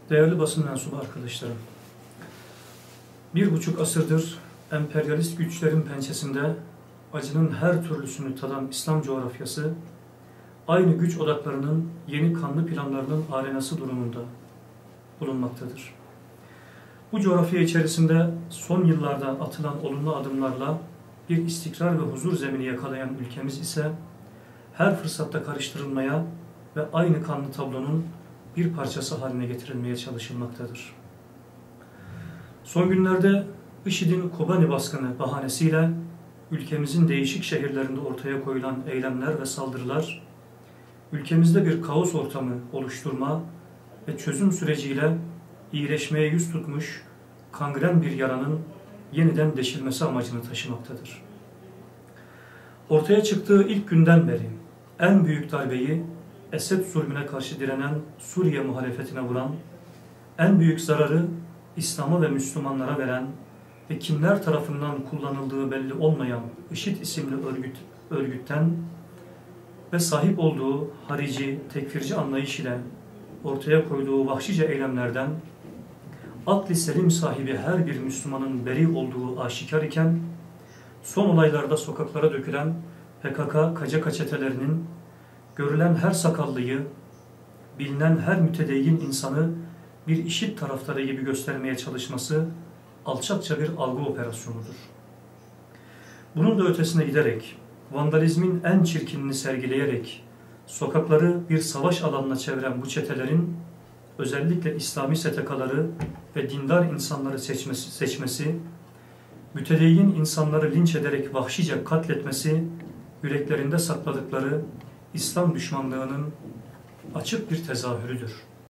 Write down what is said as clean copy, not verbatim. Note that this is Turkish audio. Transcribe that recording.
Değerli basın mensubu arkadaşlarım, 1,5 asırdır emperyalist güçlerin pençesinde acının her türlüsünü tadan İslam coğrafyası, aynı güç odaklarının yeni kanlı planlarının arenası durumunda bulunmaktadır. Bu coğrafya içerisinde son yıllarda atılan olumlu adımlarla bir istikrar ve huzur zemini yakalayan ülkemiz ise her fırsatta karıştırılmaya ve aynı kanlı tablonun bir parçası haline getirilmeye çalışılmaktadır. Son günlerde IŞİD'in Kobani baskını bahanesiyle ülkemizin değişik şehirlerinde ortaya koyulan eylemler ve saldırılar, ülkemizde bir kaos ortamı oluşturma ve çözüm süreciyle iyileşmeye yüz tutmuş kangren bir yaranın yeniden deşilmesi amacını taşımaktadır. Ortaya çıktığı ilk günden beri en büyük darbeyi Esed zulmüne karşı direnen Suriye muhalefetine vuran, en büyük zararı İslam'a ve Müslümanlara veren ve kimler tarafından kullanıldığı belli olmayan IŞİD isimli örgütten ve sahip olduğu harici, tekfirci anlayış ile ortaya koyduğu vahşice eylemlerden akli selim sahibi her bir Müslümanın beri olduğu aşikar iken, son olaylarda sokaklara dökülen PKK çetelerinin görülen her sakallıyı, bilinen her mütedeyyin insanı bir IŞİD taraftarı gibi göstermeye çalışması alçakça bir algı operasyonudur. Bunun da ötesine giderek, vandalizmin en çirkinini sergileyerek, sokakları bir savaş alanına çeviren bu çetelerin, özellikle İslami STK'ları ve dindar insanları seçmesi, mütedeyyin insanları linç ederek vahşice katletmesi, yüreklerinde sakladıkları İslam düşmanlığının açık bir tezahürüdür.